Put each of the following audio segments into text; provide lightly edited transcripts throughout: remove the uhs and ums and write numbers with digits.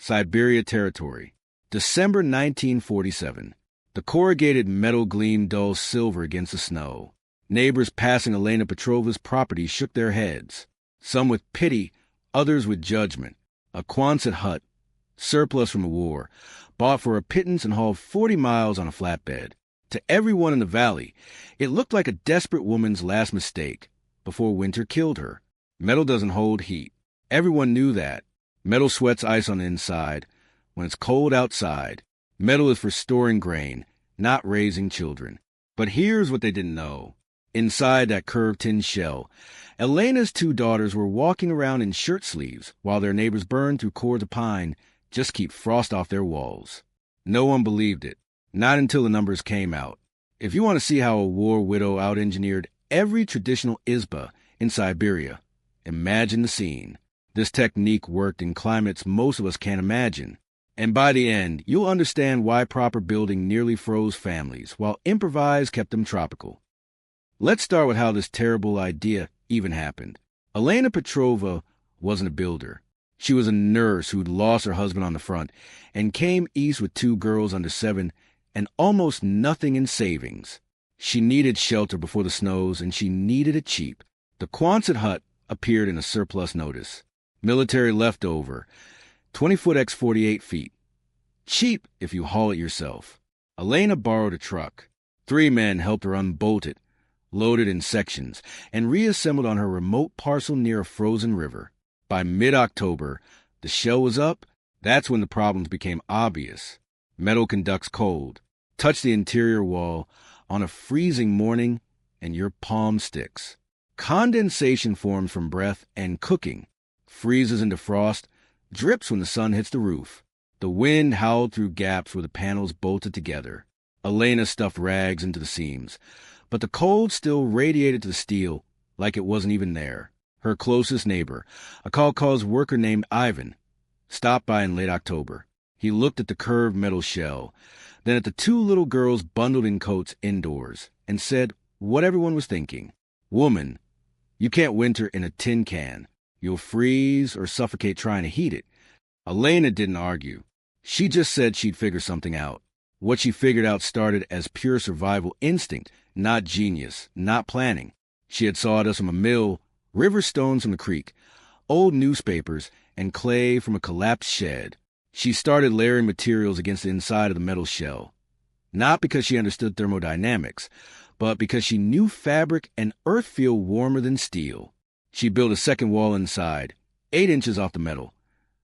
Siberia territory. December 1947. The corrugated metal gleamed dull silver against the snow. Neighbors passing Elena Petrova's property shook their heads, some with pity, others with judgment. A Quonset hut, surplus from the war, bought for a pittance and hauled 40 miles on a flatbed. To everyone in the valley, it looked like a desperate woman's last mistake before winter killed her. Metal doesn't hold heat. Everyone knew that. Metal sweats ice on the inside. When it's cold outside, metal is for storing grain, not raising children. But here's what they didn't know. Inside that curved tin shell, Elena's 2 daughters were walking around in shirt sleeves while their neighbors burned through cords of pine just to keep frost off their walls. No one believed it, not until the numbers came out. If you want to see how a war widow out-engineered every traditional izba in Siberia, imagine the scene. This technique worked in climates most of us can't imagine. And by the end, you'll understand why proper building nearly froze families, while improvised kept them tropical. Let's start with how this terrible idea even happened. Elena Petrova wasn't a builder. She was a nurse who'd lost her husband on the front and came east with 2 girls under 7 and almost nothing in savings. She needed shelter before the snows, and she needed it cheap. The Quonset hut appeared in a surplus notice. Military leftover, 20-foot x 48 feet. Cheap if you haul it yourself. Elena borrowed a truck. 3 men helped her unbolt it, load it in sections, and reassembled on her remote parcel near a frozen river. By mid-October, the shell was up. That's when the problems became obvious. Metal conducts cold. Touch the interior wall on a freezing morning, and your palm sticks. Condensation forms from breath and cooking, freezes into frost, drips when the sun hits the roof. The wind howled through gaps where the panels bolted together. Elena stuffed rags into the seams, but the cold still radiated to the steel like it wasn't even there. Her closest neighbor, a kolkhoz worker named Ivan, stopped by in late October. He looked at the curved metal shell, then at the 2 little girls bundled in coats indoors, and said what everyone was thinking. Woman, you can't winter in a tin can. You'll freeze or suffocate trying to heat it. Elena didn't argue. She just said she'd figure something out. What she figured out started as pure survival instinct, not genius, not planning. She had sawdust from a mill, river stones from the creek, old newspapers, and clay from a collapsed shed. She started layering materials against the inside of the metal shell. Not because she understood thermodynamics, but because she knew fabric and earth feel warmer than steel. She built a second wall inside, 8 inches off the metal,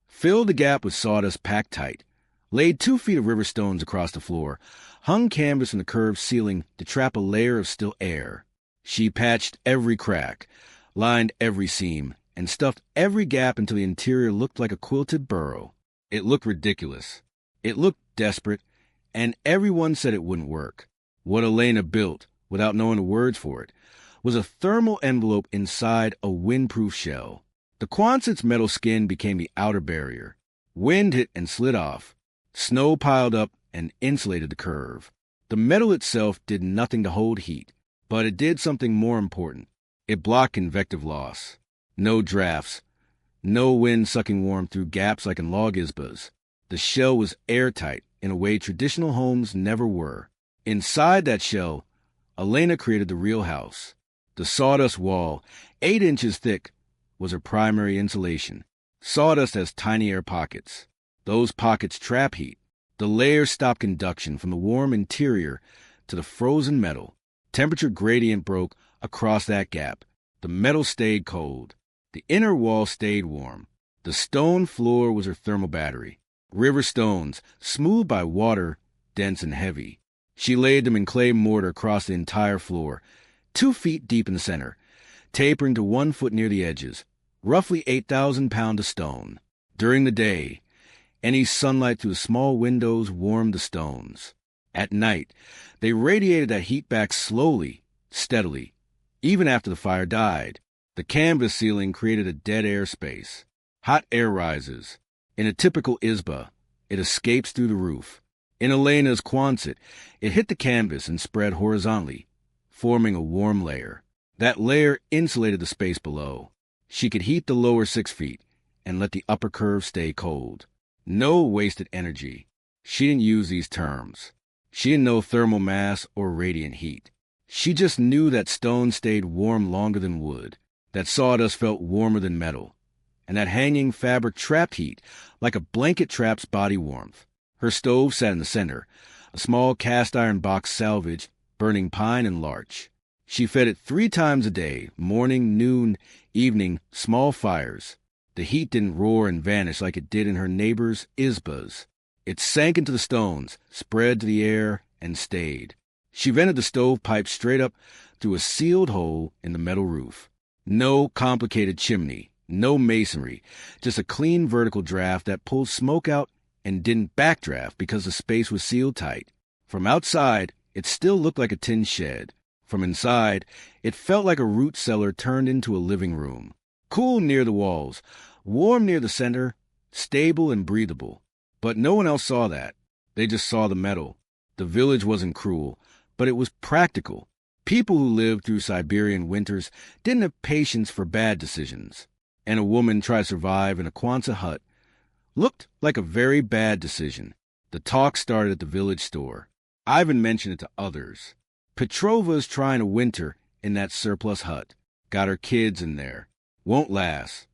filled the gap with sawdust packed tight, laid 2 feet of river stones across the floor, hung canvas in the curved ceiling to trap a layer of still air. She patched every crack, lined every seam, and stuffed every gap until the interior looked like a quilted burrow. It looked ridiculous. It looked desperate, and everyone said it wouldn't work. What Elena built, without knowing the words for it, was a thermal envelope inside a windproof shell. The Quonset's metal skin became the outer barrier. Wind hit and slid off. Snow piled up and insulated the curve. The metal itself did nothing to hold heat, but it did something more important. It blocked convective loss. No drafts. No wind sucking warmth through gaps like in log izbas. The shell was airtight in a way traditional homes never were. Inside that shell, Elena created the real house. The sawdust wall, 8 inches thick, was her primary insulation. Sawdust has tiny air pockets. Those pockets trap heat. The layers stop conduction from the warm interior to the frozen metal. Temperature gradient broke across that gap. The metal stayed cold. The inner wall stayed warm. The stone floor was her thermal battery. River stones, smoothed by water, dense and heavy. She laid them in clay mortar across the entire floor, 2 feet deep in the center, tapering to 1 foot near the edges, roughly 8,000 pounds of stone. During the day, any sunlight through the small windows warmed the stones. At night, they radiated that heat back slowly, steadily, even after the fire died. The canvas ceiling created a dead air space. Hot air rises. In a typical izba, it escapes through the roof. In Elena's Quonset, it hit the canvas and spread horizontally, forming a warm layer. That layer insulated the space below. She could heat the lower 6 feet and let the upper curve stay cold. No wasted energy. She didn't use these terms. She didn't know thermal mass or radiant heat. She just knew that stone stayed warm longer than wood, that sawdust felt warmer than metal, and that hanging fabric trapped heat like a blanket traps body warmth. Her stove sat in the center, a small cast-iron box salvage, burning pine and larch. She fed it 3 times a day, morning, noon, evening, small fires. The heat didn't roar and vanish like it did in her neighbor's izbas. It sank into the stones, spread to the air, and stayed. She vented the stovepipe straight up through a sealed hole in the metal roof. No complicated chimney, no masonry, just a clean vertical draft that pulled smoke out and didn't backdraft because the space was sealed tight. From outside, it still looked like a tin shed. From inside, it felt like a root cellar turned into a living room. Cool near the walls, warm near the center, stable and breathable. But no one else saw that. They just saw the metal. The village wasn't cruel, but it was practical. People who lived through Siberian winters didn't have patience for bad decisions. And a woman try to survive in a Quonset hut looked like a very bad decision. The talk started at the village store. Ivan mentioned it to others. Petrova's trying to winter in that surplus hut. Got her kids in there. Won't last.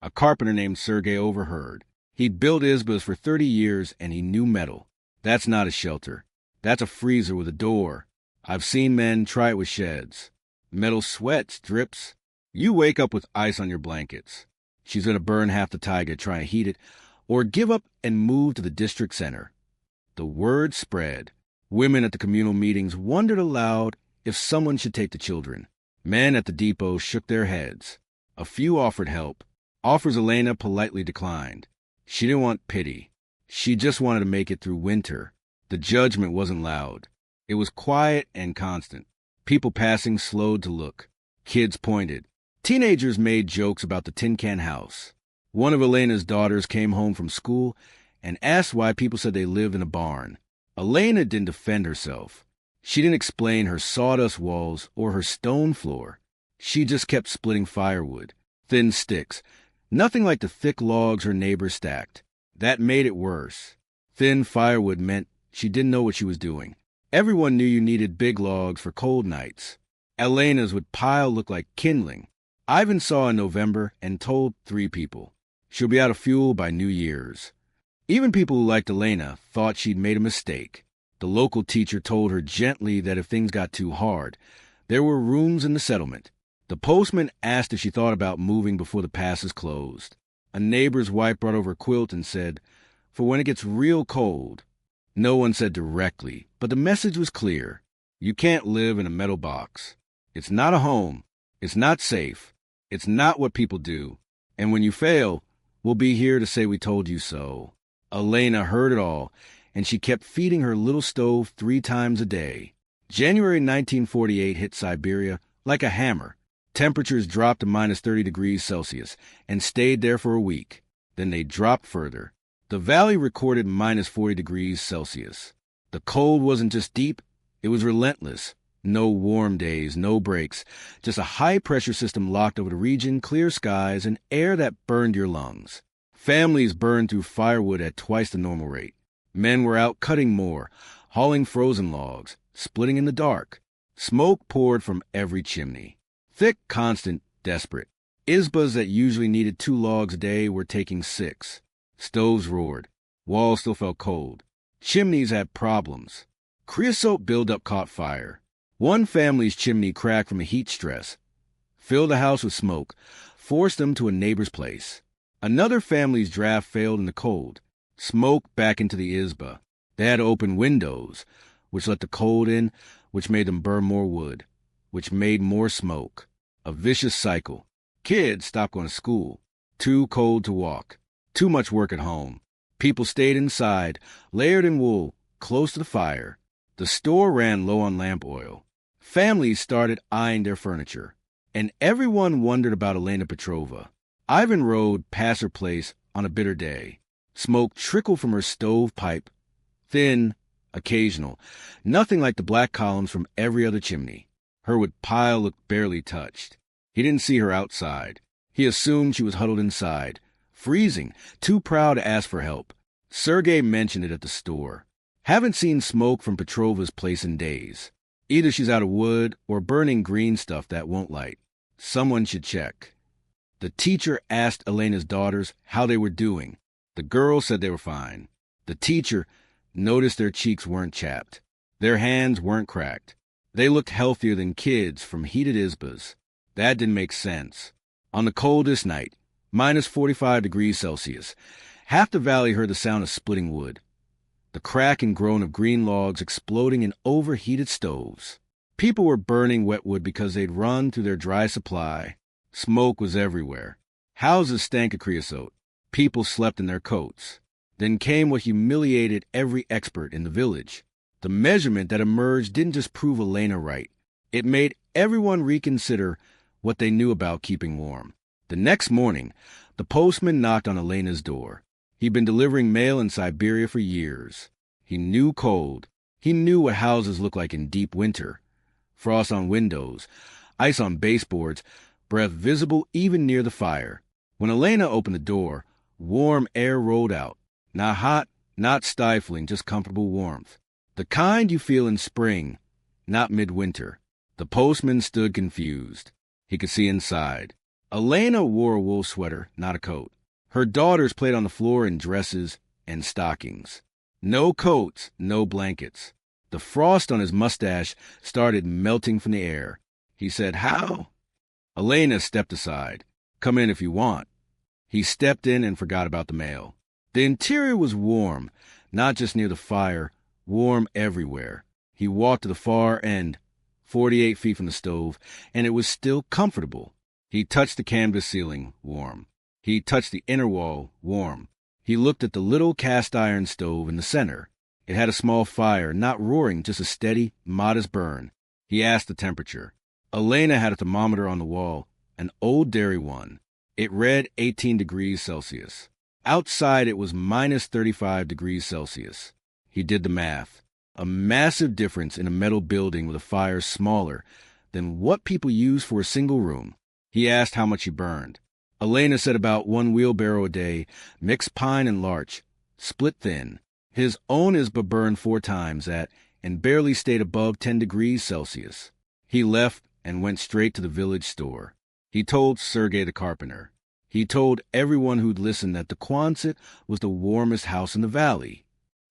A carpenter named Sergei overheard. He'd built izbas for 30 years and he knew metal. That's not a shelter. That's a freezer with a door. I've seen men try it with sheds. Metal sweats, drips. You wake up with ice on your blankets. She's going to burn half the taiga trying to heat it, or give up and move to the district center. The word spread. Women at the communal meetings wondered aloud if someone should take the children. Men at the depot shook their heads. A few offered help. Offers Elena politely declined. She didn't want pity. She just wanted to make it through winter. The judgment wasn't loud. It was quiet and constant. People passing slowed to look. Kids pointed. Teenagers made jokes about the tin can house. One of Elena's daughters came home from school and asked why people said they lived in a barn. Elena didn't defend herself. She didn't explain her sawdust walls or her stone floor. She just kept splitting firewood. Thin sticks. Nothing like the thick logs her neighbors stacked. That made it worse. Thin firewood meant she didn't know what she was doing. Everyone knew you needed big logs for cold nights. Elena's would pile look like kindling. Ivan saw in November and told 3 people. She'll be out of fuel by New Year's. Even people who liked Elena thought she'd made a mistake. The local teacher told her gently that if things got too hard, there were rooms in the settlement. The postman asked if she thought about moving before the passes closed. A neighbor's wife brought over a quilt and said, "For when it gets real cold." No one said directly, but the message was clear. You can't live in a metal box. It's not a home. It's not safe. It's not what people do. And when you fail, we'll be here to say we told you so. Elena heard it all, and she kept feeding her little stove 3 times a day. January 1948 hit Siberia like a hammer. Temperatures dropped to minus 30 degrees Celsius and stayed there for a week. Then they dropped further. The valley recorded minus 40 degrees Celsius. The cold wasn't just deep, it was relentless. No warm days, no breaks, just a high-pressure system locked over the region, clear skies, and air that burned your lungs. Families burned through firewood at twice the normal rate. Men were out cutting more, hauling frozen logs, splitting in the dark. Smoke poured from every chimney. Thick, constant, desperate. Izbas that usually needed 2 logs a day were taking 6. Stoves roared. Walls still felt cold. Chimneys had problems. Creosote buildup caught fire. One family's chimney cracked from a heat stress, filled the house with smoke, forced them to a neighbor's place. Another family's draft failed in the cold, smoke back into the izba. They had to open windows, which let the cold in, which made them burn more wood, which made more smoke. A vicious cycle. Kids stopped going to school. Too cold to walk. Too much work at home. People stayed inside, layered in wool, close to the fire. The store ran low on lamp oil. Families started eyeing their furniture. And everyone wondered about Elena Petrova. Ivan rode past her place on a bitter day. Smoke trickled from her stove pipe. Thin, occasional. Nothing like the black columns from every other chimney. Her wood pile looked barely touched. He didn't see her outside. He assumed she was huddled inside, freezing, too proud to ask for help. Sergei mentioned it at the store. Haven't seen smoke from Petrova's place in days. Either she's out of wood or burning green stuff that won't light. Someone should check. The teacher asked Elena's daughters how they were doing. The girls said they were fine. The teacher noticed their cheeks weren't chapped. Their hands weren't cracked. They looked healthier than kids from heated izbas. That didn't make sense. On the coldest night, minus 45 degrees Celsius, half the valley heard the sound of splitting wood. The crack and groan of green logs exploding in overheated stoves. People were burning wet wood because they'd run through their dry supply. Smoke was everywhere. Houses stank of creosote. People slept in their coats. Then came what humiliated every expert in the village. The measurement that emerged didn't just prove Elena right. It made everyone reconsider what they knew about keeping warm. The next morning, the postman knocked on Elena's door. He'd been delivering mail in Siberia for years. He knew cold. He knew what houses look like in deep winter. Frost on windows, ice on baseboards, breath visible even near the fire. When Elena opened the door, warm air rolled out. Not hot, not stifling, just comfortable warmth. The kind you feel in spring, not midwinter. The postman stood confused. He could see inside. Elena wore a wool sweater, not a coat. Her daughters played on the floor in dresses and stockings. No coats, no blankets. The frost on his mustache started melting from the air. He said, "How?" Elena stepped aside. "Come in if you want." He stepped in and forgot about the mail. The interior was warm, not just near the fire, warm everywhere. He walked to the far end, 48 feet from the stove, and it was still comfortable. He touched the canvas ceiling, warm. He touched the inner wall, warm. He looked at the little cast-iron stove in the center. It had a small fire, not roaring, just a steady, modest burn. He asked the temperature. Elena had a thermometer on the wall, an old dairy one. It read 18 degrees Celsius. Outside it was minus 35 degrees Celsius. He did the math. A massive difference in a metal building with a fire smaller than what people use for a single room. He asked how much he burned. Elena said about 1 wheelbarrow a day, mixed pine and larch, split thin. His own isba burned 4 times at and barely stayed above 10 degrees Celsius. He left and went straight to the village store. He told Sergei the carpenter. He told everyone who'd listened that the Quonset was the warmest house in the valley.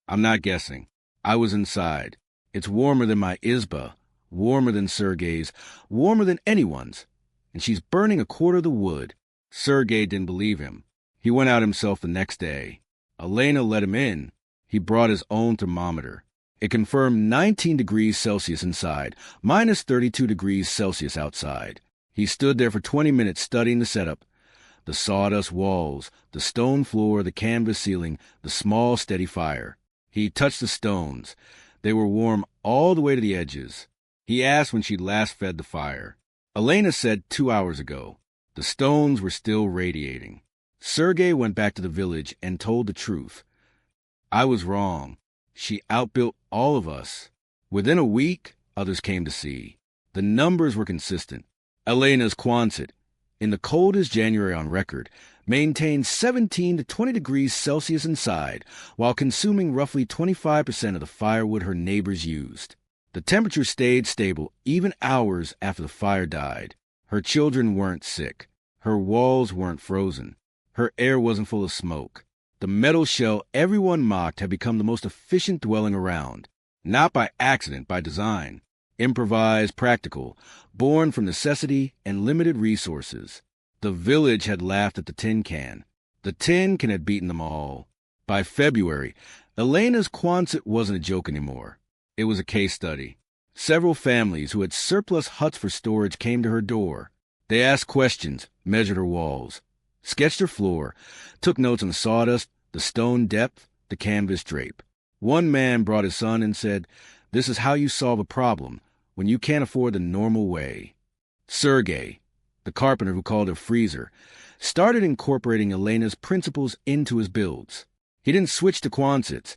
I'm not guessing. I was inside. It's warmer than my isba, warmer than Sergei's, warmer than anyone's. And she's burning a quarter of the wood. Sergei didn't believe him. He went out himself the next day. Elena let him in. He brought his own thermometer. It confirmed 19 degrees Celsius inside, minus 32 degrees Celsius outside. He stood there for 20 minutes studying the setup. The sawdust walls, the stone floor, the canvas ceiling, the small, steady fire. He touched the stones. They were warm all the way to the edges. He asked when she'd last fed the fire. Elena said 2 hours ago. The stones were still radiating. Sergei went back to the village and told the truth. I was wrong. She outbuilt all of us. Within a week, others came to see. The numbers were consistent. Elena's Quonset, in the coldest January on record, maintained 17 to 20 degrees Celsius inside, while consuming roughly 25% of the firewood her neighbors used. The temperature stayed stable even hours after the fire died. Her children weren't sick. Her walls weren't frozen. Her air wasn't full of smoke. The metal shell everyone mocked had become the most efficient dwelling around. Not by accident, by design. Improvised, practical, born from necessity and limited resources. The village had laughed at the tin can. The tin can had beaten them all. By February, Elena's Quonset wasn't a joke anymore. It was a case study. Several families who had surplus huts for storage came to her door. They asked questions, measured her walls, sketched her floor, took notes on the sawdust, the stone depth, the canvas drape. One man brought his son and said, "This is how you solve a problem when you can't afford the normal way." Sergei, the carpenter who called her freezer, started incorporating Elena's principles into his builds. He didn't switch to Quonsets.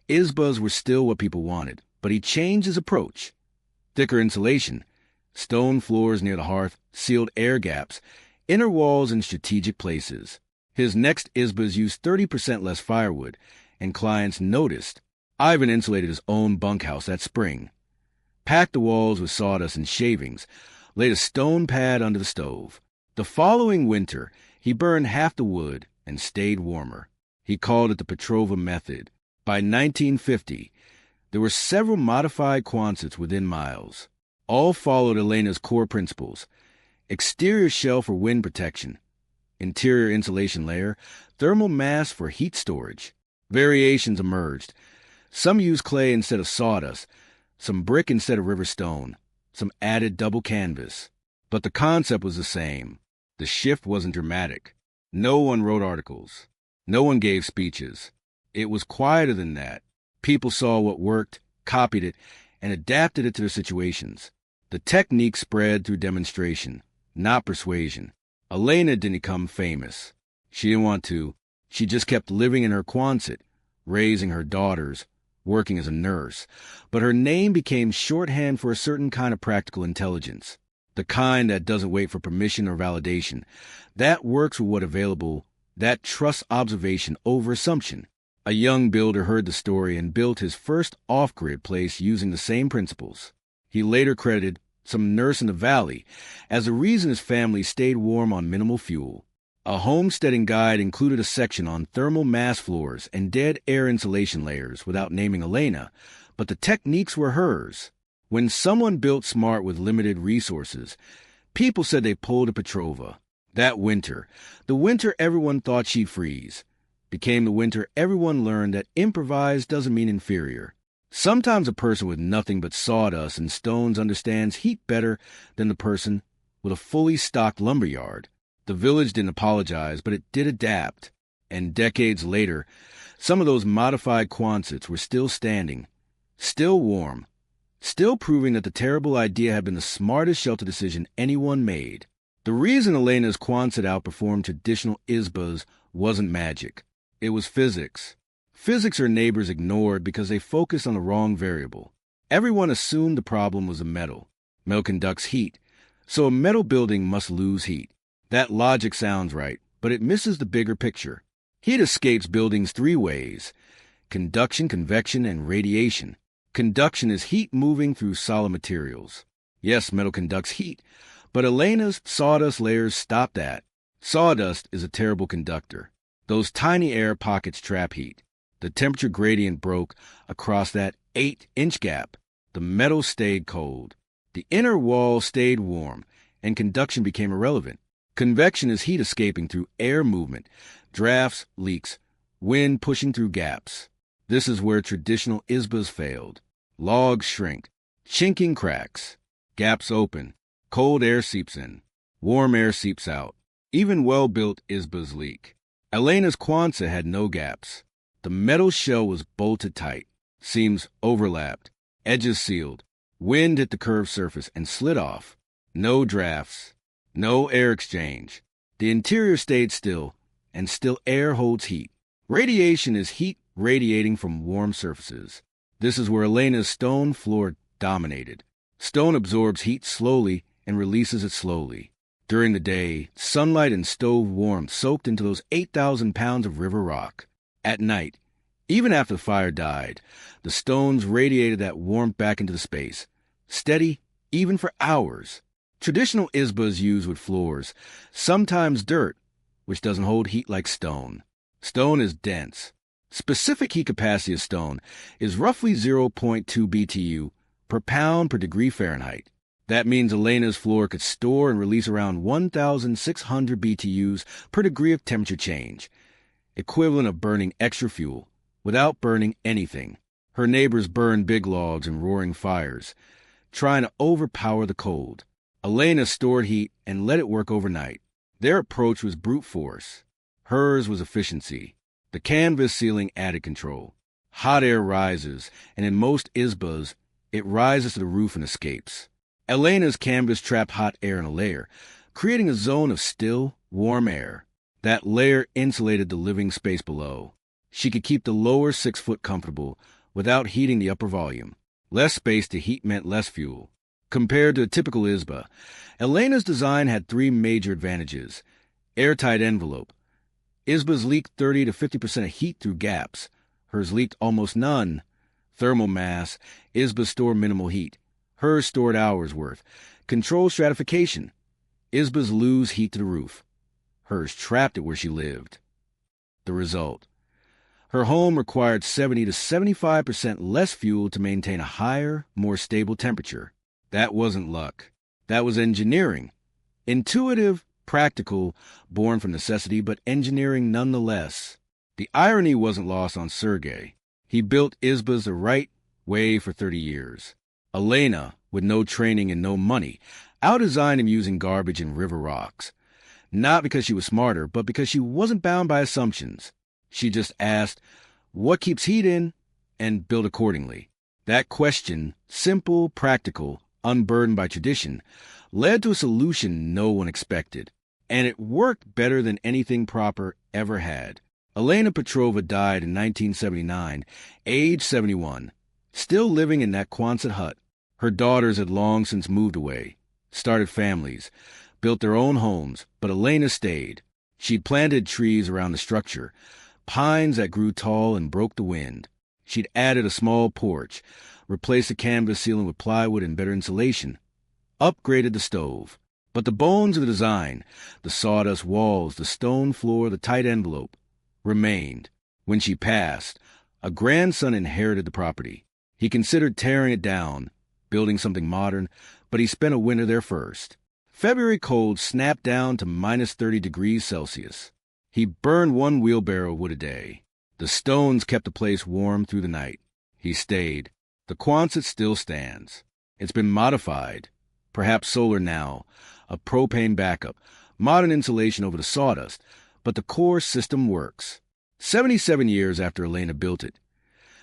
Isbas were still what people wanted, but he changed his approach. Thicker insulation, stone floors near the hearth, sealed air gaps, inner walls in strategic places. His next isbas used 30% less firewood, and clients noticed, Ivan insulated his own bunkhouse that spring, packed the walls with sawdust and shavings, laid a stone pad under the stove. The following winter, he burned half the wood and stayed warmer. He called it the Petrova method. By 1950, there were several modified Quonsets within miles. All followed Elena's core principles: exterior shell for wind protection, interior insulation layer, thermal mass for heat storage. Variations emerged. Some used clay instead of sawdust, some brick instead of river stone, some added double canvas. But the concept was the same. The shift wasn't dramatic. No one wrote articles. No one gave speeches. It was quieter than that. People saw what worked, copied it, and adapted it to their situations. The technique spread through demonstration, not persuasion. Elena didn't become famous. She didn't want to. She just kept living in her Quonset, raising her daughters, working as a nurse. But her name became shorthand for a certain kind of practical intelligence, the kind that doesn't wait for permission or validation, that works with what's available, that trusts observation over assumption. A young builder heard the story and built his first off-grid place using the same principles. He later credited some nurse in the valley as the reason his family stayed warm on minimal fuel. A homesteading guide included a section on thermal mass floors and dead air insulation layers without naming Elena, but the techniques were hers. When someone built smart with limited resources, people said they pulled a Petrova. That winter, the winter everyone thought she'd freeze, became the winter everyone learned that improvised doesn't mean inferior. Sometimes a person with nothing but sawdust and stones understands heat better than the person with a fully stocked lumberyard. The village didn't apologize, but it did adapt. And decades later, some of those modified Quonsets were still standing, still warm, still proving that the terrible idea had been the smartest shelter decision anyone made. The reason Elena's Quonset outperformed traditional ISBAs wasn't magic. It was physics. Physics her neighbors ignored because they focused on the wrong variable. Everyone assumed the problem was a metal. Metal conducts heat, so a metal building must lose heat. That logic sounds right, but it misses the bigger picture. Heat escapes buildings three ways: conduction, convection, and radiation. Conduction is heat moving through solid materials. Yes, metal conducts heat, but Elena's sawdust layers stop that. Sawdust is a terrible conductor. Those tiny air pockets trap heat. The temperature gradient broke across that 8-inch gap. The metal stayed cold. The inner wall stayed warm, and conduction became irrelevant. Convection is heat escaping through air movement, drafts, leaks, wind pushing through gaps. This is where traditional ISBAs failed. Logs shrink, chinking cracks, gaps open, cold air seeps in, warm air seeps out. Even well-built ISBAs leak. Elena's Quonset had no gaps. The metal shell was bolted tight, seams overlapped, edges sealed. Wind hit the curved surface and slid off. No drafts, no air exchange. The interior stayed still, and still air holds heat. Radiation is heat radiating from warm surfaces. This is where Elena's stone floor dominated. Stone absorbs heat slowly and releases it slowly. During the day, sunlight and stove warmth soaked into those 8,000 pounds of river rock. At night, even after the fire died, the stones radiated that warmth back into the space, steady even for hours. Traditional ISBAs use wood floors, sometimes dirt, which doesn't hold heat like stone. Stone is dense. Specific heat capacity of stone is roughly 0.2 BTU per pound per degree Fahrenheit. That means Elena's floor could store and release around 1,600 BTUs per degree of temperature change, equivalent of burning extra fuel, without burning anything. Her neighbors burned big logs and roaring fires, trying to overpower the cold. Elena stored heat and let it work overnight. Their approach was brute force. Hers was efficiency. The canvas ceiling added control. Hot air rises, and in most ISBAs, it rises to the roof and escapes. Elena's canvas trapped hot air in a layer, creating a zone of still, warm air. That layer insulated the living space below. She could keep the lower 6 foot comfortable without heating the upper volume. Less space to heat meant less fuel. Compared to a typical ISBA, Elena's design had 3 major advantages. Airtight envelope. ISBAs leak 30 to 50% of heat through gaps. Hers leaked almost none. Thermal mass. Isba stored minimal heat. Hers stored hours' worth. Controlled stratification. Isba's lose heat to the roof. Hers trapped it where she lived. The result. Her home required 70 to 75% less fuel to maintain a higher, more stable temperature. That wasn't luck. That was engineering. Intuitive, practical, born from necessity, but engineering nonetheless. The irony wasn't lost on Sergei. He built Isbas the right way for 30 years. Elena, with no training and no money, outdesigned him using garbage and river rocks. Not because she was smarter, but because she wasn't bound by assumptions. She just asked, what keeps heat in? And built accordingly. That question, simple, practical, unburdened by tradition, led to a solution no one expected. And it worked better than anything proper ever had. Elena Petrova died in 1979, age 71, still living in that Quonset hut. Her daughters had long since moved away, started families, built their own homes, but Elena stayed. She'd planted trees around the structure, pines that grew tall and broke the wind. She'd added a small porch, replaced the canvas ceiling with plywood and better insulation, upgraded the stove. But the bones of the design, the sawdust walls, the stone floor, the tight envelope, remained. When she passed, a grandson inherited the property. He considered tearing it down, building something modern, but he spent a winter there first. February cold snapped down to minus 30 degrees Celsius. He burned one wheelbarrow of wood a day. The stones kept the place warm through the night. He stayed. The Quonset still stands. It's been modified, perhaps solar now, a propane backup, modern insulation over the sawdust, but the core system works. 77 years after Elena built it,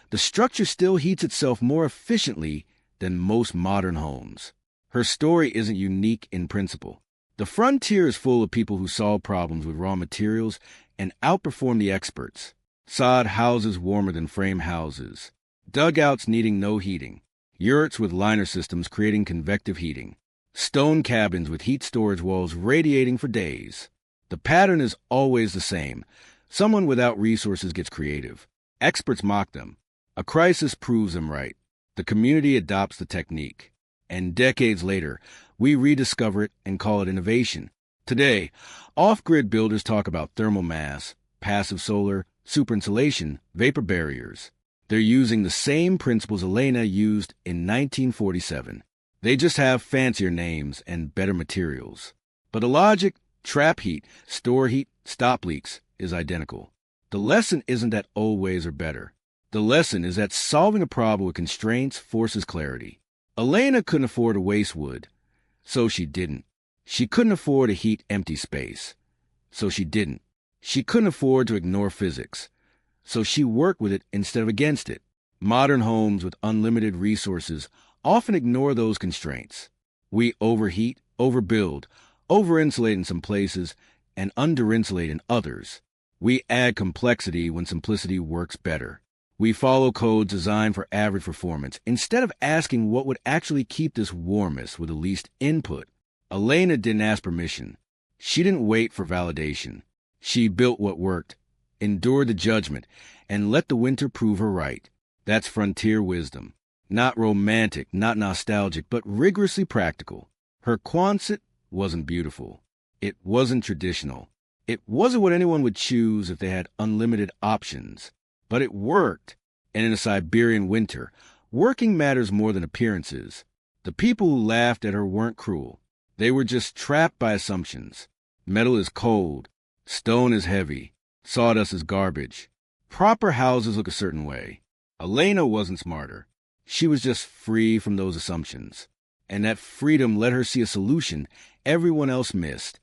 the structure still heats itself more efficiently than most modern homes. Her story isn't unique in principle. The frontier is full of people who solve problems with raw materials and outperform the experts. Sod houses warmer than frame houses. Dugouts needing no heating. Yurts with liner systems creating convective heating. Stone cabins with heat storage walls radiating for days. The pattern is always the same. Someone without resources gets creative. Experts mock them. A crisis proves them right. The community adopts the technique. And decades later, we rediscover it and call it innovation. Today, off-grid builders talk about thermal mass, passive solar, superinsulation, vapor barriers. They're using the same principles Elena used in 1947. They just have fancier names and better materials. But the logic, trap heat, store heat, stop leaks, is identical. The lesson isn't that old ways are better. The lesson is that solving a problem with constraints forces clarity. Elena couldn't afford to waste wood, so she didn't. She couldn't afford to heat empty space, so she didn't. She couldn't afford to ignore physics, so she worked with it instead of against it. Modern homes with unlimited resources often ignore those constraints. We overheat, overbuild, over-insulate in some places, and under-insulate in others. We add complexity when simplicity works better. We follow codes designed for average performance, instead of asking what would actually keep this warmest with the least input. Elena didn't ask permission. She didn't wait for validation. She built what worked, endured the judgment, and let the winter prove her right. That's frontier wisdom. Not romantic, not nostalgic, but rigorously practical. Her Quonset wasn't beautiful. It wasn't traditional. It wasn't what anyone would choose if they had unlimited options. But it worked. And in a Siberian winter, working matters more than appearances. The people who laughed at her weren't cruel. They were just trapped by assumptions. Metal is cold. Stone is heavy. Sawdust is garbage. Proper houses look a certain way. Elena wasn't smarter. She was just free from those assumptions. And that freedom let her see a solution everyone else missed.